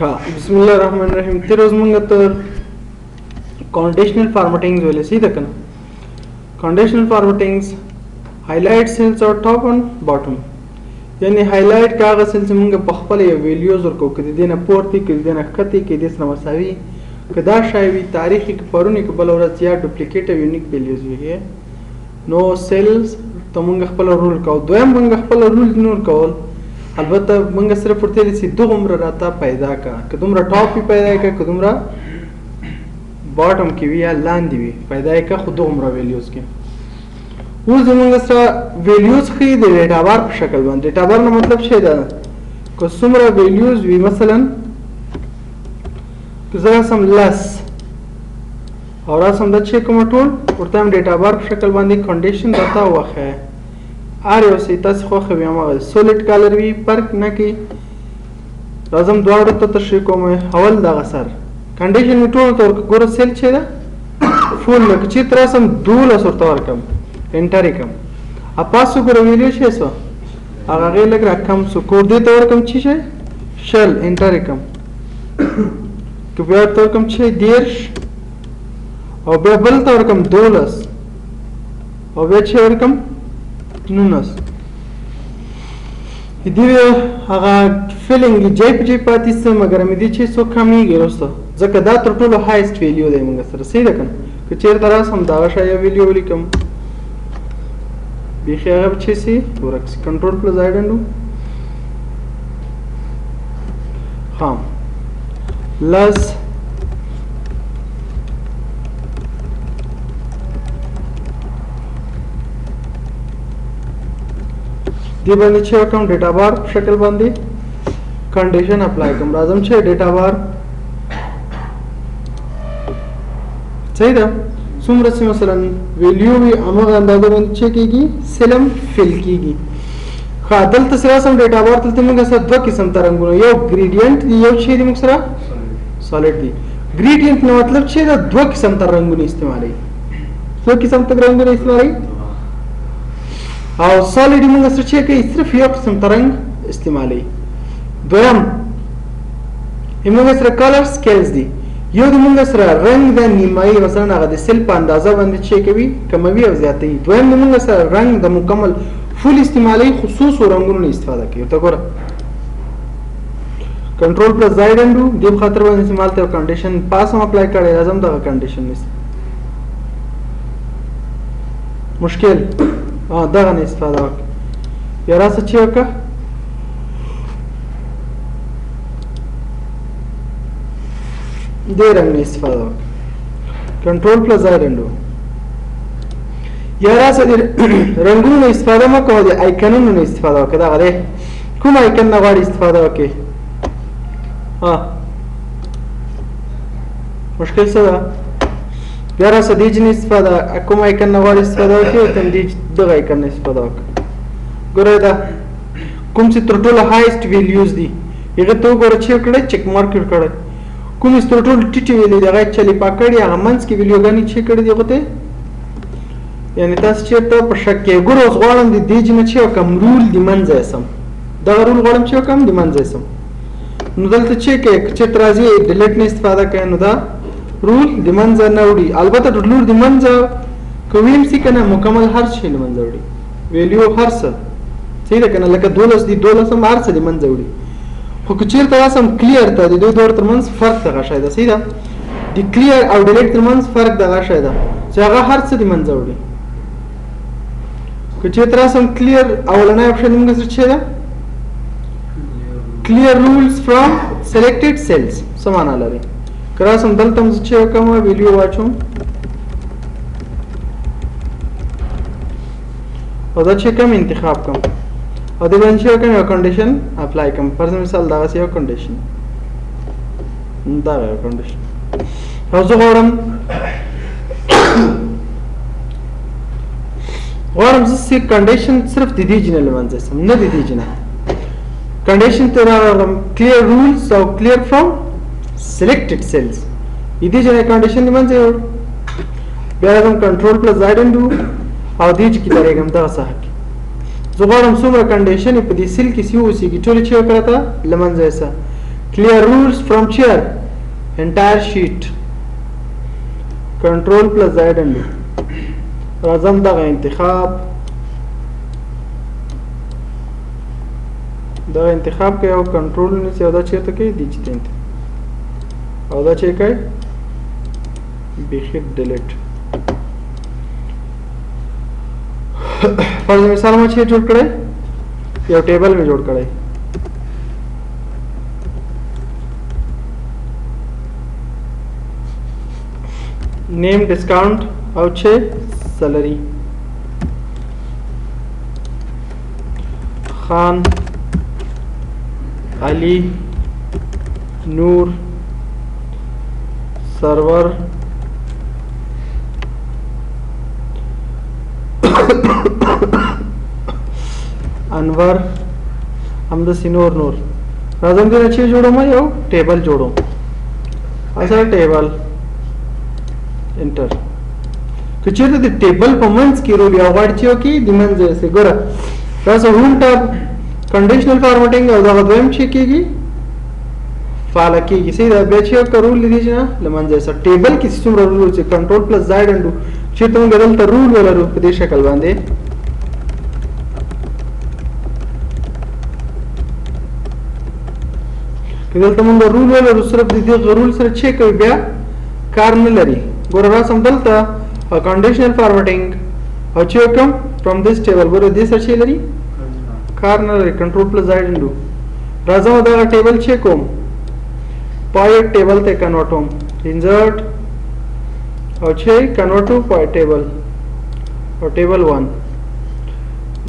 हाँ बिस्मिल्लाहिर्रहमानिर्रहीम ते रोज मंग तर conditional formatting ویلې سي ده کنه conditional formattings highlight cells or top and bottom یعنی highlight کاغه cells موږ په خپل یو ویلیوز ورکو کړي دي نه پورتي کړي دي نه خطي کړي دي سره مساوي کدا شایوي تاریخي پرونی کې بل ورځ یا ډوپلیکیټ او یونیک ویلیوز ویږي نو cells ته موږ خپل رول کو دویم موږ خپل رول نور کول البته موږ صرف ورته لسی دوه عمر راته پیدا کا کدومره ټاپ پیدا کا کدومره باټم کې وی یا لاندې وی پیدا کا خود عمر ویلیوز کې اوس موږ سره ویلیوز خې د ډیټا بار په شکل باندې ډیټا بار نو مطلب څه ده کو څومره ویلیوز وی مثلا زه سم لس او راسم د چې کوم ټول ورته ډیټا بار په شکل باندې کنډیشن راته واخه ار یو سی تاسو خو خو بیا ما سولید کلر وی فرق نه کی لازم دواړو ته تشریح کوم اول دغه سر کنډیشن ټول تور ګور سیل چې دا فول لکه چې تر سم 12 ورته ورکم انټر کم اپاسو ګور ویلیو شي سو هغه غي لګ راکم سو کوډ دې تور کم چی شي شل انټر کم که بیا تور کم چې دیرش او بیا بل تور کم 12 او بیا چې ورکم نونس دې هغه فیلینګ جی پاتې سم مګر مې دي چې سو کمیږي وروسته ځکه دا تر ټولو هایست ویلیو دی موږ سره صحیح ده کنه که چیرته راسم دا شای ویلیو ولیکم بیخي هغه چې سي ورکس کنټرول پلس آیډنډو ها لس دی باندې چې کوم ډیټا بار شکل باندې کنډیشن اپلای کوم راځم چې ډیټا بار صحیح ده څومره چې مثلا ویلیو وی هغه اندازه باندې چې کیږي سلم فل کیږي خا دلته سره سم ډیټا بار تلته موږ سره دوه قسم ترنګونه یو ګریډینټ دی یو شی دی موږ سره سالید دی ګریډینټ نو مطلب چې دا دوه قسم ترنګونه استعمالي دوه قسم ترنګونه استعمالي او سالید موږ سره چې کوي صرف یو قسم ترنګ استعمالي دویم موږ سره کلر سکیلز دي یو د موږ سره رنگ د نیمایي مثلا هغه د سل په اندازه باندې چې کوي کموي او زیاتوي دویم د موږ سره رنگ د مکمل فول استعمالي خصوص رنگونو استفاده کوي ته ګوره کنټرول پلس زائد انډو د خاطر باندې استعمال ته کنډیشن پاس هم اپلای کړی لازم دا کنډیشن نشي مشکل دا نه استفاده وکړه یا راځه چې وکړه دې رنګ نه استفاده وکړه کنټرول پلس زائد انډو یا راځه رنگونو استفاده مکو د آیکنونو نه استفاده وکړه دا غره کوم آیکن نه غواړي استفاده وکړي مشکل څه ده بیا راځه دې جن استفاده کوم آیکن نه غواړي استفاده وکړي او تم دې دغه آیکن نه استفاده وکړه ګوره دا کوم چې تر ټولو هایست ویلیوز دي هغه ته ګوره چې کړه چک مارک کړه کوم چې تر ټولو ټیټي ویلې دغه چلی پکړی هغه منځ کې ویلیوګانی چې کړه دی غته یعنی تاسو چې ته په شک کې ګوره غواړم دې جن چې کوم رول دی منځه سم دا رول غواړم چې کوم دی منځه سم نو دلته چې چې ترازی ډیلیټ نه استفاده کوي نو دا رول د منځه نه وړي البته د رول د منځه کویم سي کنه مکمل هر شي نه منځه وړي ویلیو هر څه صحیح ده کنه لکه 12 دي 12 هم هر څه د منځه وړي خو که چیرته راسم کلیر ته د دوه ډول ترمنځ فرق دغه شای ده صحیح ده د کلیر او ډیلیټ ترمنځ فرق دغه شای ده چې هغه هر څه د منځه وړي که چیرته راسم کلیر اولنۍ اپشن موږ څه ده clear rules from selected cells سمانا لري کراسم دلته مز چې کوم ویډیو واچوم او دا چې کوم انتخاب کوم او د باندې چې کوم کنډیشن اپلای کوم پر مثال دا څه یو کنډیشن دا یو کنډیشن او زه غواړم چې کنډیشن صرف د دې جنل باندې سم نه د دې جنل condition to clear rules or clear from selected cells idi jane condition niman je bia hum control plus z and do او دې چې درېګم دا صح کی زغورم څومره کنډیشن په دې سیل کې سی او سی کې ټول چې وکړه لمن ځایسه clear rules from chair entire sheet control plus Z undo راځم دغه انتخاب کې یو کنټرول نیسي او دا چیرته کوي دی چې او دا چې کوي بیخي ډیلیټ فرض مثال ما چې جوړ کړی یو ټیبل مې جوړ کړی name discount او چې salary خان علي نور سرور انور همداسې نور راځم دې چې جوړوم یو ټیبل جوړوم اصل ټیبل انټر که چیرته د ټیبل په منځ کې رول یو غړ چې کی د منځ سره ګوره تاسو هوم ټاب کنډیشنل فارمیټینګ او دا دویم چې کیږي فعال کیږي سیدا به چې رول لري چې لمنځ سره ټیبل کې څومره رول چې کنټرول پلس زائد انډو چې ته موږ دلته رول ولرو په دې شکل باندې کله ته موږ رول ولرو صرف د دې رول سره چې کوي بیا کار نه لري ګوره راسم دلته کنډیشنل فارمیټینګ او چې کوم فرام دیس ټیبل ګوره دې سره چې لري کار نه لري کنټرول پلس زائد انډو راځم دا ټیبل چې کوم پایټ ټیبل ته کنورټ ہوم انسرټ او چې کنورټ ټو پایټ ټیبل او ټیبل 1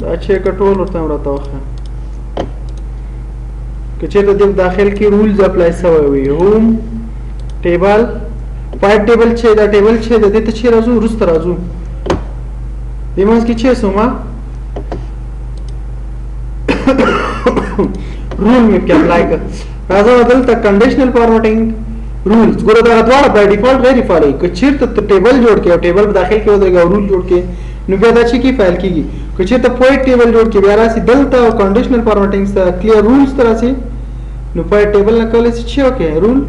دا چې کټول ورته راته واخه کچې ته د داخل کې رولز اپلای شوی وي هوم ټیبل پایټ ټیبل چې دا ټیبل چې د دې ته چې راځو ورسته راځو دیماس کې چې سوما رول می کې اپلای کړ راځو دلته کنډیشنل فارمیټینګ رولز ګوره دا دواړه بای ډیفالت غیر فعال دي که چیرته ته ټیبل جوړ کې او ټیبل په داخل کې ودرېږي او رول جوړ کې نو بیا دا چې کی فایل کیږي که چیرته پویټ ټیبل جوړ کې بیا راسي دلته او کنډیشنل فارمیټینګ سره کلیر رولز تر راسي نو پویټ ټیبل نه کولای شي اوکې رول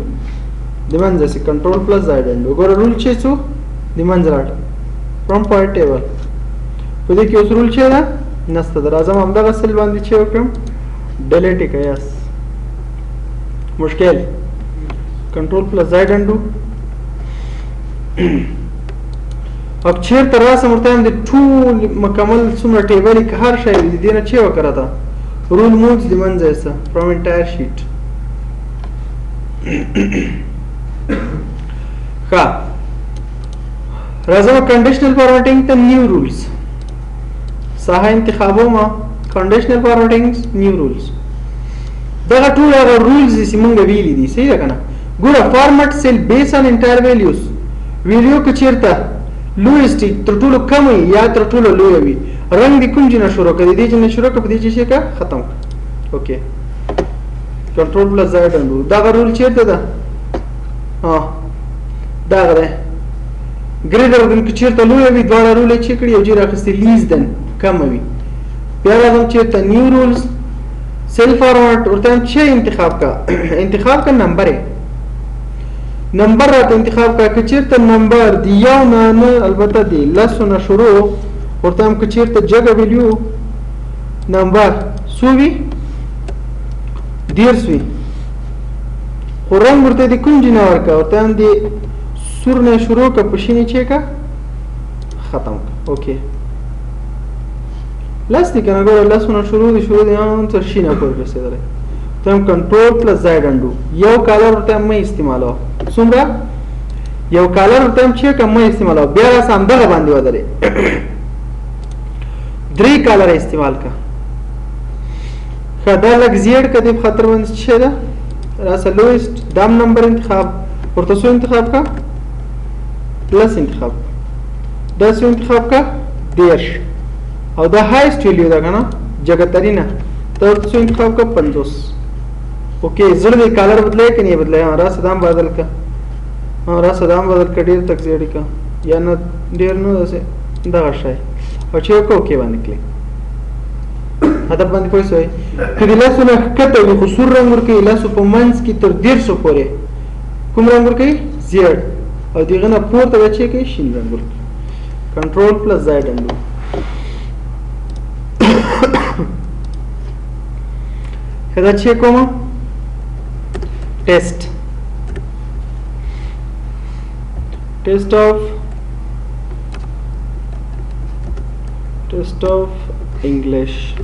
د منځ سي کنټرول پلس زائد وګوره رول چې څو د منځ راټ فرام پویټ ټیبل په دې کې اوس رول چې دا نسته راځم همدغه سل باندې چې وکم ډیلیټ کړئ مشکل کنټرول پلس زائد انډو اب چیر تر راسه مرتهم د ټول مکمل څومره ټیبل کې هر شی د دې نه چې وکړه دا رول موډ د منځه سه فرام انټایر شیټ ښه راځم کنډیشنل فارمیټینګ ته نیو رولز ساحه انتخابوم کنډیشنل فارمیټینګ نیو رولز دا ټول هغه رولز چې موږ ویلي دي صحیح ده کنه ګوره فارمټ سیل بیس ان انټایر ویلیوز ویلیو کې چیرته لویسټ تر ټولو کم یا تر ټولو لوی وي رنگ د کوم جنه شروع کړي دي چې شروع کړي دي چې کا ختم اوکې کنټرول پلس زائد انډو دا رول چیرته ده ها دا غره ګریډر دن کې چیرته لوی وي دا رول چې کړي او جې راخستې لیز دن کم وي بیا راځم چیرته نیو رولز cell format ورته چې انتخاب کا نمبر ہے نمبر راته انتخاب کا که چیرته نمبر دی یو نه البته دی لسونه شروع ورته هم که چیرته جګه ویلیو نمبر سووي دیرسوي خو رنګ ورته دی کوم جنه ورکا ورته هم دی سور نه شروع کا پښینی چې کا ختم کا اوکې لاس دي کنه ګور لاسونه شروع دي ان تر شینه پورې رسیدل تم کنټرول پلس زائد انډو یو کالر ته مې استعمالو څومره یو کالر ته چې کوم استعمالو بیا سم دغه باندې ودرې درې کالر استعمال کا خدا لګ زیړ کدي خطر باندې شه ده راس لویست دام نمبر انتخاب ورته سو انتخاب کا پلس انتخاب دا سو انتخاب کا دیش او دا هایست ویلیو دا کنه جگترینا تر څو انتخاب کا 50 اوکې زړه دی کالر بدلای کني بدلای را صدام بدل کا را صدام بدل کډیر تک زیړی کا یا نه ډیر نو دا شای او چې کو کې باندې کلیک هدا باندې پوه شئ که د لاسو نه ښکته وي خو سور رنګ ورکوي لاسو په منځ کې تر 150 پورې کوم رنګ ورکوي زیړ او د هغه نه پورته به چې کوي شین رنګ ورکوي کنټرول پلس زائد انډو دا چې کوم test of English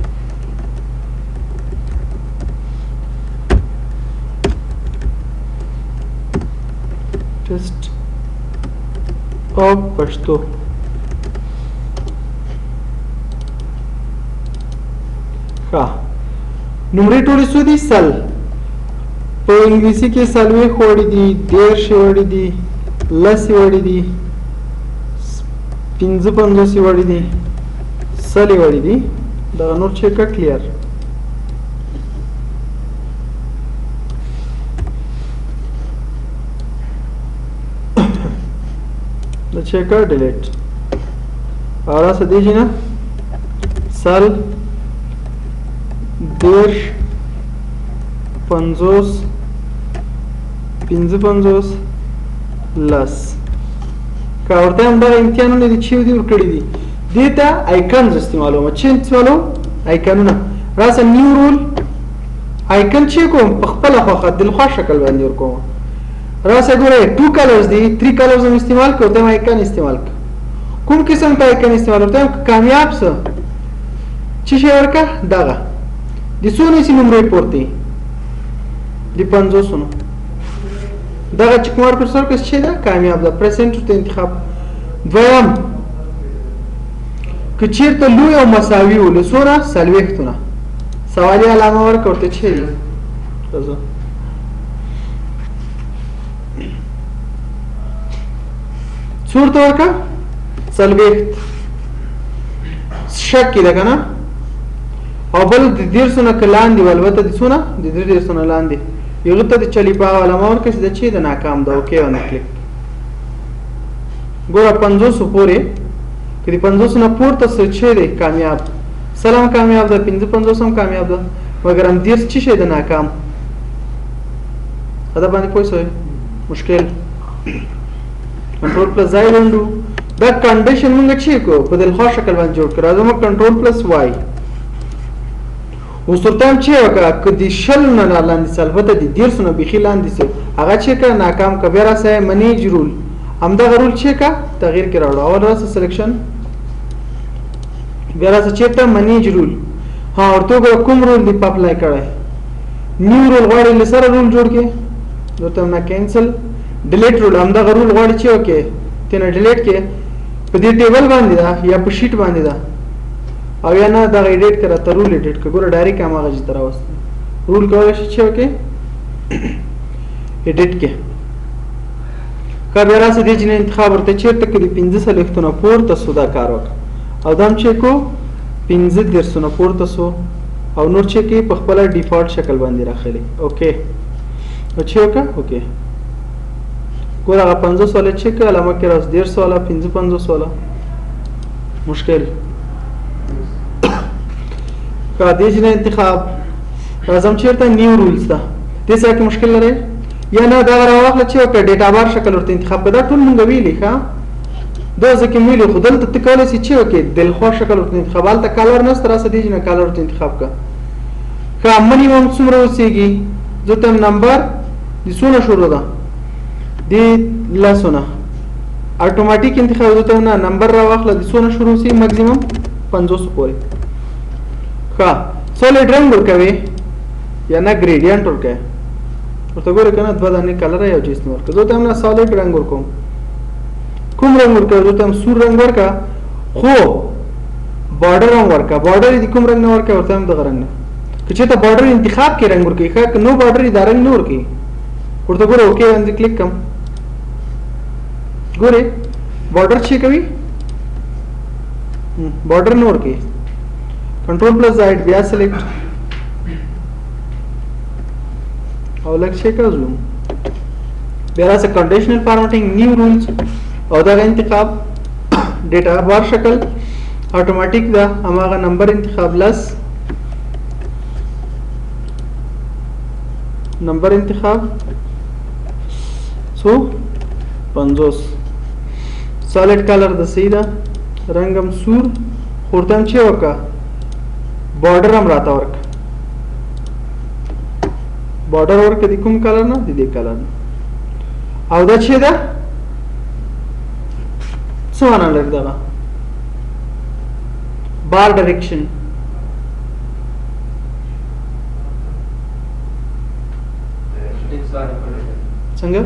test of Pashto ها نمرې ټولې څو دي سل په انګلیسي کې څلوېښت وړي دي 13 وړي دي 10 وړي دي 55 وړي دي 100 وړي دي دا نور چیک کلیئر دا چیک ډیلیټ اور څه دیږي نه سل 10 50 55 لس که ورته هم دغه امتحانونه دي چې دي ورکړي دي دې ته آیکنز استعمالوم چې استعمالوم آیکنونه راسه نیو رول آیکن چې کوم په خپل خوخه دلخوا شکل باندې ورکوم راسه ګوره 2 کلرز دي 3 کلرز هم استعمال کوم ته آیکن استعمال کوم قسم ته آیکن استعمال ورته کامیاب څه چې شي ورکا دغه د څونه سي نمبر پورته دی 500 دغه چې کومار پر سر کې څه ده کامیاب ده پرسنټ ته انتخاب دویم که چیرته لوی او مساوي ول سوره سلويختونه سوالي علامه ورکړته چي راځه صورت ورکا سلويخت شک ده کنه او بل د 150 کلان دی ولوته د سونه د 150 لاندې یو ته د چلی په علامه ورکړه چې د چي د ناکام ده اوکې ونه کلیک ګوره 500 پورې کله 500 نه پورته څه چي دی کامیاب سلام کامیاب ده 500 هم کامیاب ده مګر هم دیر چی شه د ناکام دا باندې پوښتنه مشکل کنټرول پلس زای وندو دا کنډیشن موږ چی کو په دلخوا شکل باندې جوړ کړو زموږ کنټرول پلس وای وسترتم چې وکړه کدي شل نه لاندې سلبته دي 150 نه بخي لاندې سه هغه چې کا ناکام کبیره سه منیج رول همدا رول چې کا تغییر کړه اول راس سلیکشن بیا راس چې ته منیج رول ها ورته کوم رول دی اپلای کړه نیو رول غواړي لسره رول جوړ کې دوته نه کینسل ډیلیټ رول همدا رول غواړي چې اوکې تنه ډیلیټ کې په دې ټیبل باندې دا یا په شیټ باندې دا او یا نه دا ایډیټ کړه ته رول ایډیټ کړه ډایرکټ هغه چې تر اوس رول کولای شي چې اوکې ایډیټ کې کله راځي د جن انتخاب ورته چیرته کې 15 لیکتونه پورته سودا کار وکړه او دام چې کو 15 درسونه پورته سو او نور چې کې په خپل ډیفالت شکل باندې راخلي اوکې او چې وکړه اوکې ګوره 500 سوال چې کې علامه کې راز 150 سوال 55 سوال مشکل کا دې جن انتخاب راځم چیرته نیو رولز ده دې څه کې مشکل لري یا نه دا راوخله چې په ډیټا بار شکل ورته انتخاب کړه ټول مونږ ویلې ښا دا ځکه ویلې خدل ته کولای شي چې وکي دلخوا شکل ورته انتخابال ته کلر نه ستر سره دي نه کلر ورته انتخاب کړه ښا منیمم څومره وسیږي ځته نمبر د سونه شروع ده دی لاسونه اتوماتیک انتخاب ځته نه نمبر راوخله د سونه شروع سي ماکسیمم 500 پورې ښا سولید رنگ ورکوي یا نه ګریډینټ ورکوي ورته ګوره کنه دوه دانې کلر یو چیز نور که زه ته هم سالډ رنگ ورکوم کوم رنگ ورکوم زه ته هم سور رنگ ورکا خو بارډر هم ورکا بارډر دې کوم رنگ نه ورکا ورته هم دغه رنگ نه که چې ته بارډر انتخاب کې رنگ ورکې ښه نو بارډر دې رنگ نه ورکې ورته ګوره اوکې باندې کلیک کوم ګوره بارډر چې کوي بارډر نه ورکې کنټرول پلس زائد بیا سلیکټ او لک چیک زوم بیا راځه کنډیشنل فارمټینګ نیو رولز او دا انتخاب ډیټا بار شکل اتوماتیک دا هغه نمبر انتخاب لس نمبر انتخاب سو 50 سالډ کلر د سیدا رنگم سور خورتم چې وکا بارډر هم راته ورک بارډر ورک د کوم کلر نه د دې کلر او دا چې دا څه ونه لري دا بار ډایرکشن څنګه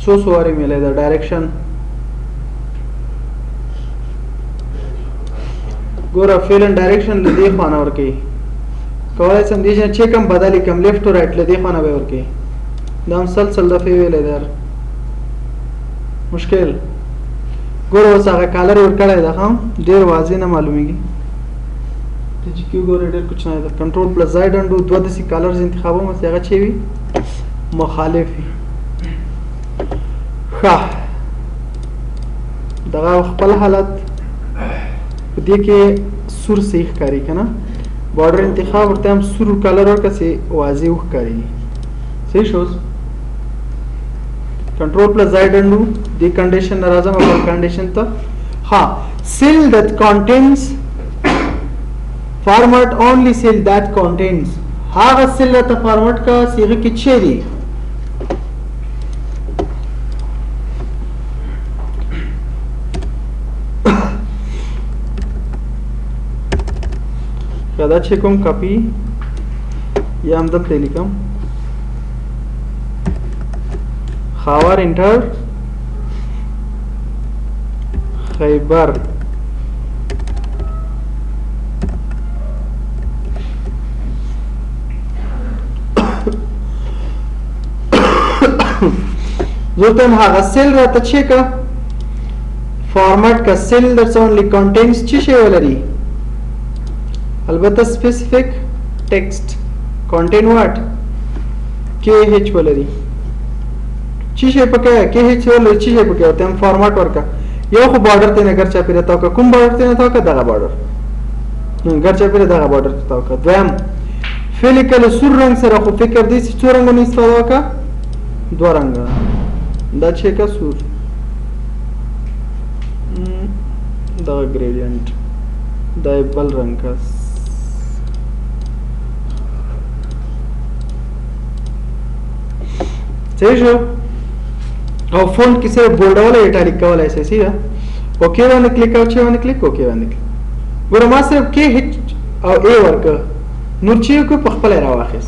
سو سواری ملي دا ډایرکشن ګوره فیل ان ډایرکشن لدی خانه ورکی کولای سم دې چې کم بدلی کم لیفت او رائټ لدی خانه به ورکی دا مسلسل دفعه ویلې در مشکل ګوره اوس هغه کالر ور کړی دا هم ډیر واضح نه معلومیږي چې کیو ګوره ډیر کچھ نه ده کنټرول پلس زائد انډو دوه دسي کالرز انتخابو مې هغه چي وي مخالف ښه دا خپل حالت دې کې سور سیخ کاری کنه بارډر انتخاب ورته هم سور کلر ورکه سي واضح وکړي صحیح شوز کنټرول پلس زائد انډو دې کنډیشن راځم او کنډیشن ته ها cell that contains format only cell that contains هغه cell ته فارمټ کا صيغه کې چي دي کدا چې کوم کاپی یا هم دلته لیکم خاور انټر خیبر زوتم هغه سیل راته چې کا فارمټ کا سیل درس اونلی کنټینز چې شی ولري البته specific text contain what kh ولري چی شي پکې kh ولري چی شي پکې ته فارمټ ورکا یو خو بارډر ته نګر چا پیره تاو کوم بارډر ته تاو دغه بارډر نګر چا پیره دغه بارډر ته تاو دویم فلیکل سور رنگ سره خو فکر دي چې څو رنگ نه استفاده وکا دو رنگ دا چې کا سور دا ګریډینټ دا بل رنگ کا صحیح شو او فونټ کې سره بولډ ولا اټالیک کولای شي سیده اوکې باندې کلیک او چې باندې کلیک اوکې باندې کلیک ګوره ما صرف کې هچ او ای ورک نور چې کو په خپل راواخس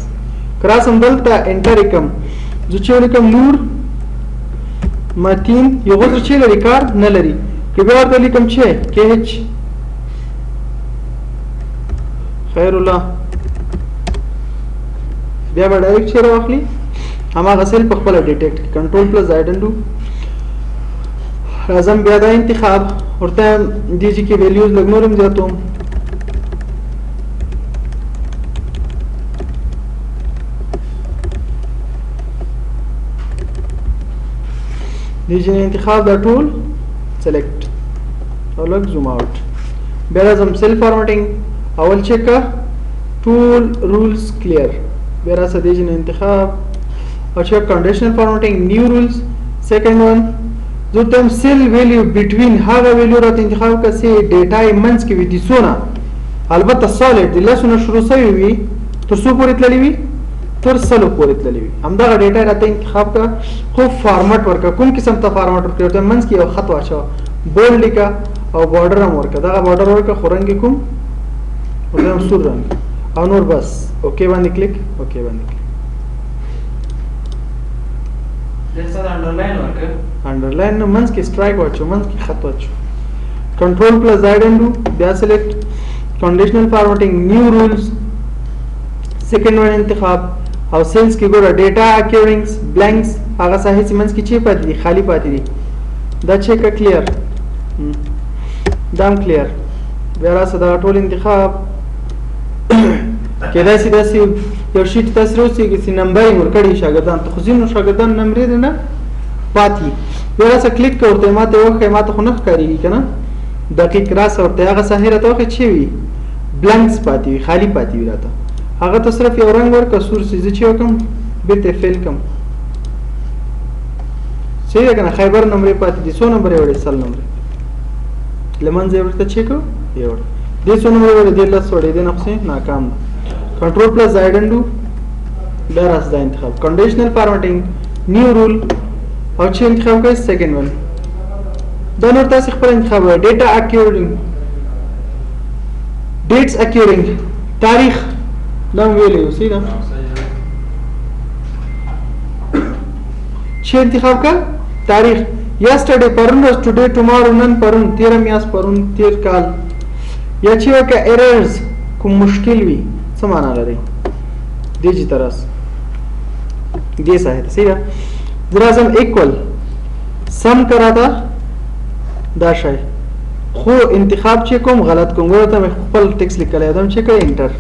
کراسم دلته انټر کوم زه چې لیکم نور متین یو غوړ چې لري کار نه لري کې بیا ورته لیکم چې کې هچ خیر الله بیا به ډایرکټ شیر واخلي هما غسل په خپل ډیټیکټ کنټرول پلس زائد انډو راځم بیا دا انتخاب ورته دي چې کې ویلیوز لګنورم زیاتوم دي چې انتخاب دا ټول سلیکټ او لګ زوم اوټ بیا راځم سیل فارمټینګ اول چیک ټول رولز کلیر بیا راځه دي چې انتخاب अच्छा conditional formatting new rules second one जो तुम cell value between هغه value رات انتخاب کسي data منځ کې ودی سونه البته solid د لاسونه شروع شوی وي تر څو پورې تللی وي تر سلو پورې تللی وي همدا ډیټا رات انتخاب کا خو فارمټ ورکا کوم قسم ته فارمټ ورکړو ته منځ کې یو خط واچو بولډ لیکا او بارډر هم ورکا دا بارډر ورکا خورنګ کوم او هم سور رنگ او نور بس اوکې باندې کلیک اوکې باندې کلیک जैसा underline work underline न मंस के स्ट्राइक वाचो मंस की खत वाचो कंट्रोल प्लस z एंडू बया select conditional formatting new rules second one इंतखाब او सेल्स की गोरा डेटा अक्यूरिंग्स ब्लैंक्स هغه صحیح سیمنس کی چی پاتې دي خالی پاتې دي دا چیک کلیر دام کلیر بیا راځه دا ټول انتخاب کدا سي داسي یو شیټ تاسو روسي کې نمبر ورکړی شاګردان ته خو ځینو شاګردان نمبر نه پاتې بیا راځه کلیک کوته ماته وخه ماته خو نه ښکاریږي کنه دقیق راځه ورته هغه صحیح راته وخه چی وي بلانکس پاتې وي خالی پاتې وي راته هغه ته صرف یو رنګ ورکړه سور سي زه چې وکړم بیرته فیل کړم صحیح ده که نه خیبر نمبرې پاتې دي څو نمبرې وړې سل نمبرې له منځه یې ورته چې کړو یې وړه دې څو نمبرې وړې دې لس وړې دې نه خو ناکام ده کنټرول پلس زائد انډو بیا راځه دا انتخاب کنډیشنل فارمټینګ نیو رول او چې انتخاب کوئ سیکنډ ون دا نور تاسو خپل انتخاب وکړئ ډیټا اکیورینګ ډیټس اکیورینګ تاریخ دا ویلې یو صحیح ده چې انتخاب کا تاریخ yesterday پرون ورځ today tomorrow نن پرون 13 میاشت پرون 13 کال یا چې وکړه errors کوم مشکل وي څه معنا لري دیجی طرز دې صحیح صحیح ده درازم equal سم کرا تا دا شای خو انتخاب چې کوم غلط کوم ورته مې خپل ټیکس لیکلی ادم چې کړی انټر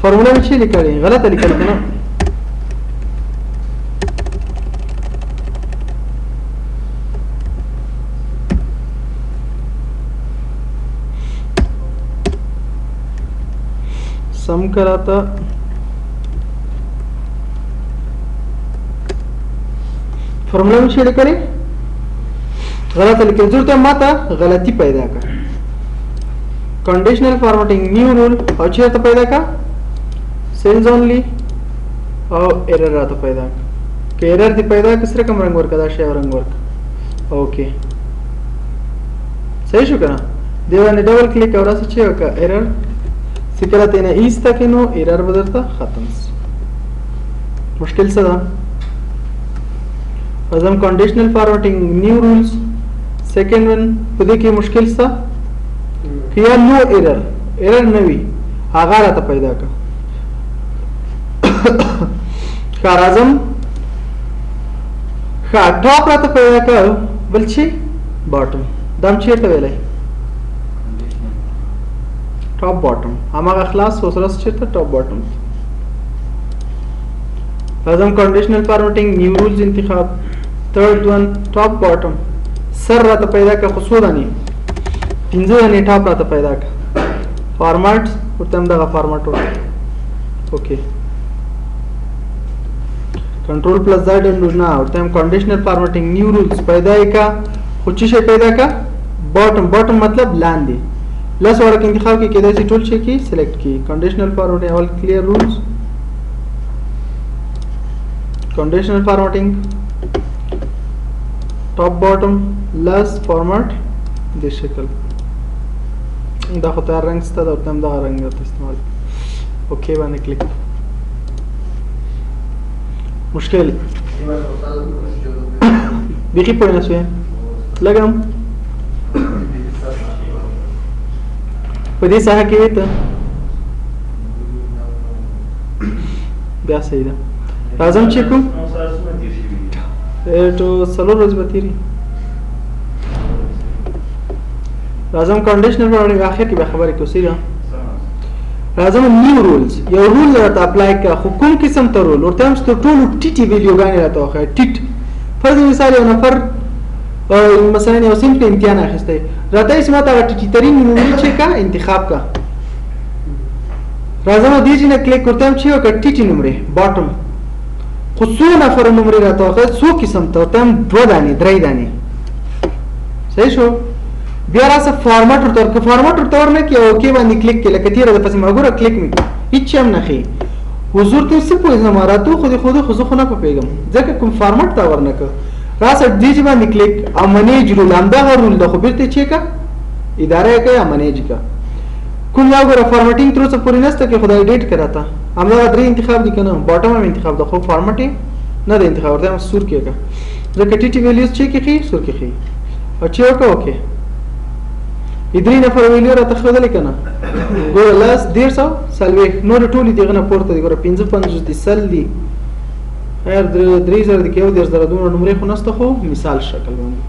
فارمولا مې چې لیکلی غلطه لیکلی کنه सम करा था फॉर्मूला में शेड करें गलत लिखे जरूरत है माता गलती पैदा कर कंडीशनल फॉर्मेटिंग न्यू रूल और चेयर तो पैदा का सेल्स ओनली और एरर आता पैदा के एरर थी पैदा किस रकम रंग वर्क का शेयर रंग वर्क ओके सही शुक्र देवा ने डबल क्लिक और ऐसे चेयर का एरर सिकला तेने इस तक नो एरर बदलता खत्म मुश्किल से था अजम conditional formatting new rules second one खुद की मुश्किल सा किया नो एरर एरर नवी आगार आता पैदा का खाराजम खा टॉप आता पैदा का बल्कि बॉटम दम चेट वेले टॉप बॉटम हमारा क्लास सोसरस चेता टॉप बॉटम अजम कंडीशनल फॉर्मेटिंग न्यू रूल्स इंतखाब third one top bottom sir रात पैदा का खसूदानी तीनों ने टॉप रात पैदा का फॉर्मेट उत्तम दगा फॉर्मेट हो okay control plus Z and ना उत्तम कंडीशनल फॉर्मेटिंग न्यू रूल्स पैदा का कुछ से पैदा का बॉटम बॉटम मतलब लांदी लस वाला के इंतखाब की कैसे टूल से की सिलेक्ट की conditional formatting all clear rules conditional formatting top bottom लस फॉर्मेट दिस शक्ल दा खुद रंग स्ता दा तम दा रंग इस्तेमाल ओके बाने क्लिक मुश्किल देखी पड़ना चाहिए लगम पदी सहा के तो बया सही था राजम चेकू तो सलो रोज बतीरी राजम कंडीशनल फॉर्मेटिंग आखिर की खबर है क्यों राजम न्यू रूल्स यो रूल रहता अप्लाई का हुकुम किस्म तो रूल और तम तो टोल टीटी वीडियो गाने रहता है टिट फर्ज मिसाल यो नफर مثلا یو سیمپل امتحان اخیسته راته اسمه تا ټیټی ترین نمونه چې کا انتخاب کا راځم دې چې نه کلیک کوم چې یو ټیټی نمبر باټم خو څو نفر نمبر راته واخه څو قسم ته تم 2 دانی 3 دانی صحیح شو بیا راځه فارمټ ورته فارمټ ورته ورنه کې اوکې باندې کلیک کله کتیره د پسې مګوره کلیک می هیڅ هم نه خي حضور ته څه پوهه زماراتو خو نه پېګم ځکه کوم فارمټ تا ورنه ک راځه دې چې باندې کلیک او منیج رول هم دا رول د خو بیرته چې کا اداره کوي او منیج کا کوم یو غره فارمټینګ تر څه پورې نسته کې خدای ډیټ کراته همدا درې انتخاب دي کنه باټم هم انتخاب د خو فارمټینګ نه د انتخاب ورته سور کېګه ځکه ټی ټی ویلیوز چې کې خي سور کې خي او چې اوکے ادري نفر ویلیو را تخودل کنه ګور لاس 150 سلوي نور ټولې دغه نه پورته دي ګور 55 دي سل دي هر 3000 د کېو د زره دوه نمبر خو نسته خو مثال شکل باندې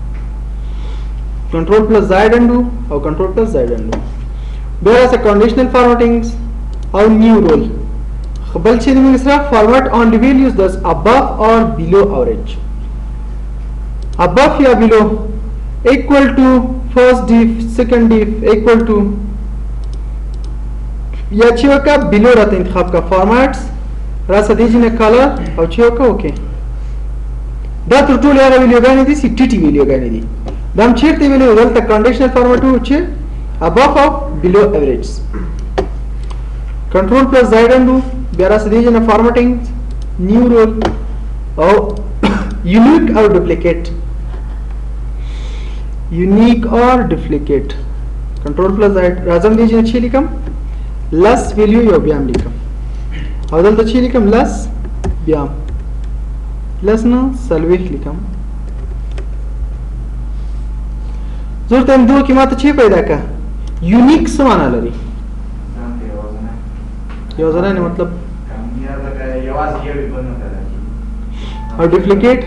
کنټرول پلس زائد انډو او کنټرول پلس زائد انډو بیا راځه کنډیشنل فارمټینګز او نیو رول خپل چې موږ سره فارمټ اون دی ویلیوز داس اباف اور بیلو اوریج اباف یا بیلو equal to first diff second diff equal to یا چې وکړه بلو راته انتخاب کا فارمټس راسه دیجی نه کلر او چې وکړه اوکې دا تر ټولو هغه ویډیوګانې دي چې ټي ټي ویډیوګانې دي دا هم چیرته ویلو دلته کنډیشنل فارمټ و چې above او below averages کنټرول پلس زائد اندو بیا راسه دیجی نه فارمټینګ نیو رول او یونیک او ډوپلیکیټ یونیک اور ډوپلیکیټ کنټرول پلس زائد راځم دیجی نه چې لیکم لس ویلیو یو بیا هم لیکم او دلته چې لیکم لس بیا لس نه څلوېښت لیکم زه ورته دوه کې ماته چې پیدا کړه یونیک څه معنا لري یو ځای نه مطلب او ډوپلیکیټ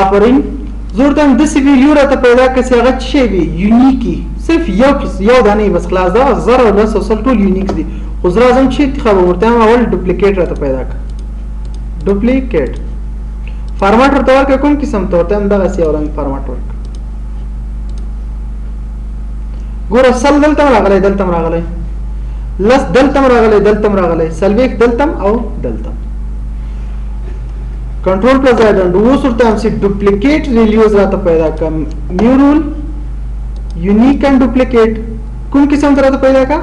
آفرین زور ته داسې ویډیو راته پیدا کړه چې هغه څه وي یونیکي صرف یو دانه بس خلاص دا زر او لس او سل ټول یونیکس دي خو زه راځم چې انتخاب ورته اول ډوپلیکیټ راته پیدا کړه ډوپلیکیټ فارمټ ورته ورکړه کوم قسم ته ورته هم دغسې یو رنګ فارمټ ورکړه ګوره سل دلته هم راغلی دلته هم راغلی لس دلته هم راغلی دلته هم راغلی څلوېښت دلته هم او دلته کنټرول پلس زائد اندو اوس ورته هم چې ډوپلیکیټ ویلیوز راته پیدا کړه نیو رول یونیک اینڈ ډوپلیکیټ کوم قسم ته راته پیدا کړه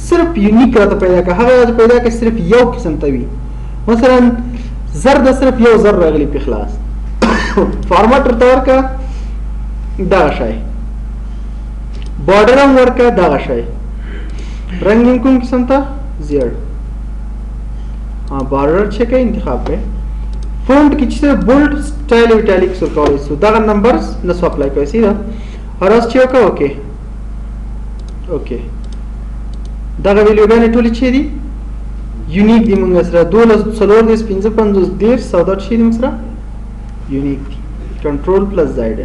صرف یونیک راته پیدا کړه هغه راته پیدا کړه صرف یو قسم ته وي مثلا زر د صرف یو زر راغلی په خلاص فارمټ ورته ورکړه دغه شی بارډر هم ورکړه دغه شی رنګینګ کوم قسم ته زیړ بارډر چې کوي انتخاب کړئ فونټ کې چې بولډ سټایل ایټالیکس ورکولی شو دغه نمبرز نه سو اپلای کوئ سیده اور اوس چې وکړه اوکې اوکې دغه ویډیوګانې ټولې چې دي یونیک دي موږ سره 12 څلور دېرش پنځه پنځوس دېرش سودا چې دي موږ سره یونیک دي کنټرول پلس زائد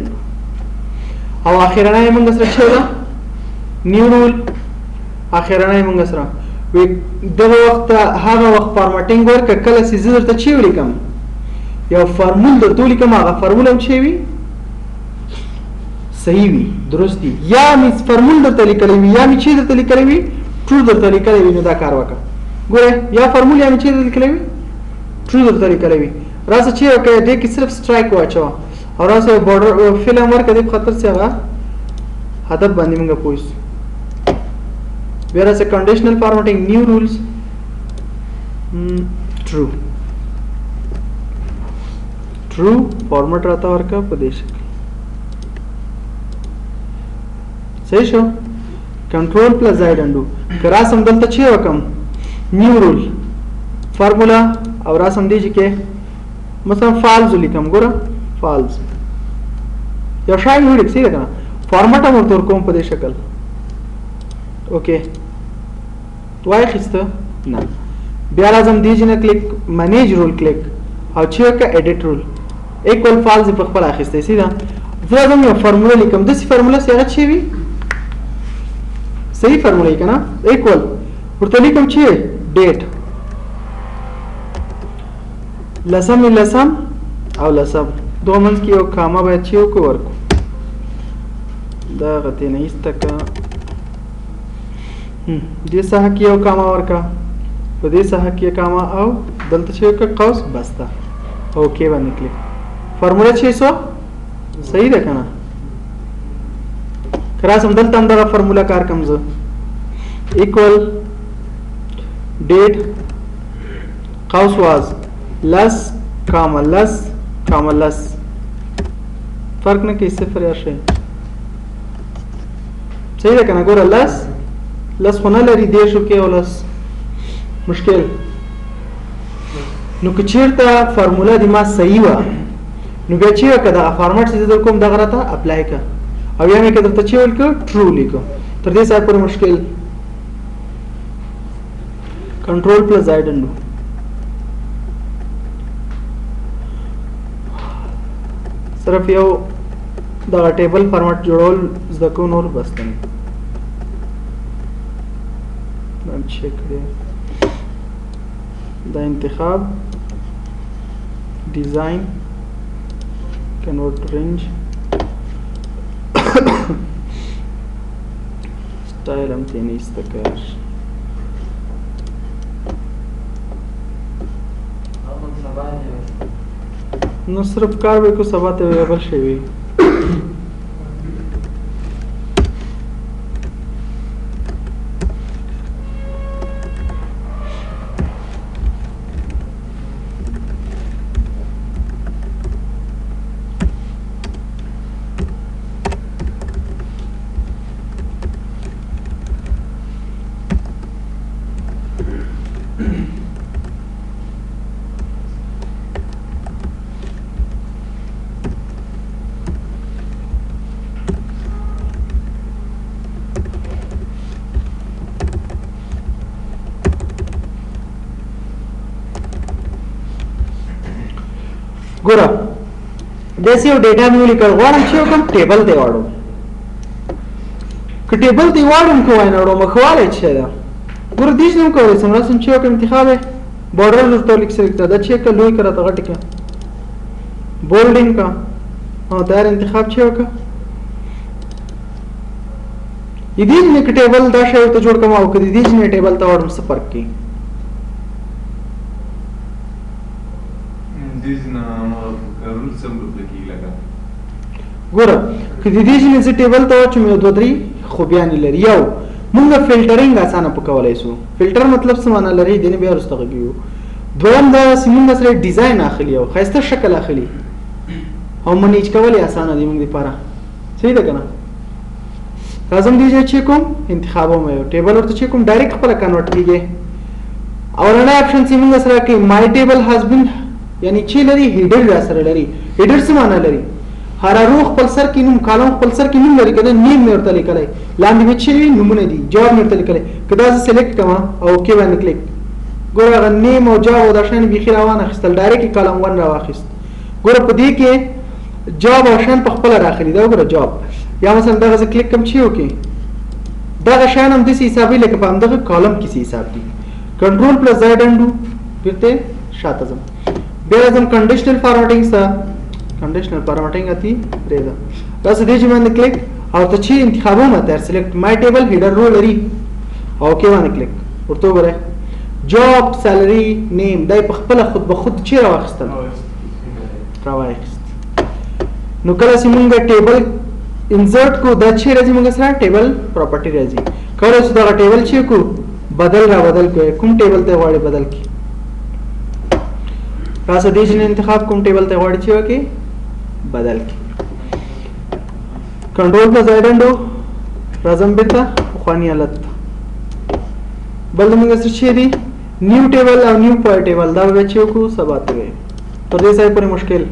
او اخرنۍ موږ سره چې ده نیو رول اخرنۍ موږ سره دغه وخت هغه وخت فارمټینګ ورکړه کله چې زه درته چې ولیکم یو فارمول درته ولیکم هغه فارمول هم چې وي صحیح وي درست دي یا مې فارمول درته لیکلی وي یا مې چې درته لیکلی وي ټرو درته لیکلی وي نو دا کار وکړه ګوره یا فارمول یا مې چې درته لیکلی وي ټرو درته لیکلی وي راسه چې وکړه دې کې صرف سټرایک واچوه او راسه بارډر فل هم ورکړه دې په خاطر چې هغه هدف باندې موږ پوه شو بیا راسه کنډیشنل فارمټینګ نیو رولز ټرو ټرو فارمټ راته ورکړه په دې شکل صحیح شو کنټرول پلس زائد اندو که راسم دلته چې وکم نیو رول فارمولا او راسم دی چې کې مثلا فالز لیکم ګوره فالز یو شای نو لیک سیده کنه فارمټ هم ورته ورکوم په دې شکل اوکې وای خسته نه بیا لازم دی چې نه کلیک مانیج رول کلیک او چې وکړه ایډیټ رول ایکوال فالز په خپل اخیسته سیده زه لازم یو فارمولا لیکم داسې فارمولا چې هغه چې وي صحیح فارمولا یې که نه ایکوال ورته لیکم چې ډیټ لسم لسم او لسم دوه منځ کې یو کاما باید چې وکړو ورکړو دغه ترې نه ایسته کړه دې ساحه کې یو کاما ورکړه په دې ساحه کې کاما او دلته چې وکړه قوس بسته اوکې باندې کلیک فارمولا چې سو صحیح ده که نه که راسم دلته هم دغه فارمولا کار کوم زه equal date قوس واز لس کاما لس کاما لس فرق نه کوي صفر یا شی صحیح ده که نه ګوره لس لس خو نه لري دېرشو کې او لس مشکل نو که چېرته فارمولا د ما صحیح وه نو بیا چې وکړه دغه فارمټ چې زه در کوم دغه راته اپلای کړه او یا مې که درته چې ولیکه ټرو لیکه تر دې ساعت پورې مشکل کنټرول پلس زائد اندو صرف یو دغه ټیبل فارمټ جوړول زده کوو نور بس نه چک دی دا انتخاب ډیزاین کنورټ رینج ستایل هم تی نیست کار نو صرف کار به کو سبا ته ویبل شي وي ګوره داسې یو ډیټا مې ولیکل غواړم چې یو کوم ټیبل دی واړو که ټیبل دی واړم که وای نه وړو مخوالی څه ده ګوره دې چې نه کولی شم رسم چې یو کوم انتخاب یې بارډر ورته ولیک سلیکټ دا چې که لوی که راته غټ کړه بولډینګ کا او دا انتخاب چې وکړه دې چې نه ټیبل دا شی ورته جوړ کړم او که دې چې نه ټیبل ته واړم څه فرق کوي ګوره که د دې چې ټیبل ته واچوم یو دوه درې خوبیانې لري یو موږ فلټرینګ اسانه پکولی شو فلټر مطلب څه معنا لري دې نه بیا وروسته غږیږو دویم دا چې موږ سره ډیزاین اخلي او ښایسته شکل اخلي او منیج کول یې اسانه دي موږ دپاره صحیح ده که نه راځم دې ځای چې کوم انتخابوم یو ټیبل ورته چې کوم ډایرکټ خپله کنورټ کېږي اولنی اپشن چې موږ سره کوي مای ټیبل هاز بین یعنی چې لري هیډر را سره لري هیډر څه معنا لري هر روح خپل سر کې نوم کالم خپل سر کې نوم لري کنه نیم مې ورته لیکلی لاندې مې چې نومونه دي جواب مې ورته لیکلی که دا زه سلیکټ کړم او اوکې باندې کلیک ګوره هغه نیم او جواب او دا شیان بیخي راوانه اخیستل ډایرکټ کالم ون راواخیست ګوره په دې کې جواب او شیان په خپله راخلي دا وګوره جواب یا مثلا دغه زه کلیک کړم چې وکړي دغه شیان هم داسې حسابي لکه په همدغه کالم کې څه حساب دي کنټرول پلس زیډ انډو بیرته شاته ځم بیا راځم کنډیشنل فارمټینګ سره کنډیشنل فارمټینګ اتی پرېږده راځه دې چې باندې کلیک او ته چې انتخابونه در سلیکټ مای ټیبل هیډر رو لري او اوکې باندې کلیک ورته وګورئ جاب سیلري نیم دا په خپله خود به خود چې راواخیستل راواخیست نو کله چې مونږ ټیبل انسرټ کو دا چې راځي مونږ سره ټیبل پراپرټي راځي کله چې دا ټیبل چې کو بدل را بدل کوي کوم ټیبل ته غواړي بدل کی راځه دې چې انتخاب کوم ټیبل ته غواړي چې وکي بدل کی کنټرول پلس زیډ انډو راځم بیرته خواني حالت بل موږ سره چې دی نیو ټیبل او نیو پوائنټ ټیبل دا به چې کو سبا ته تر دې ځای پورې مشکل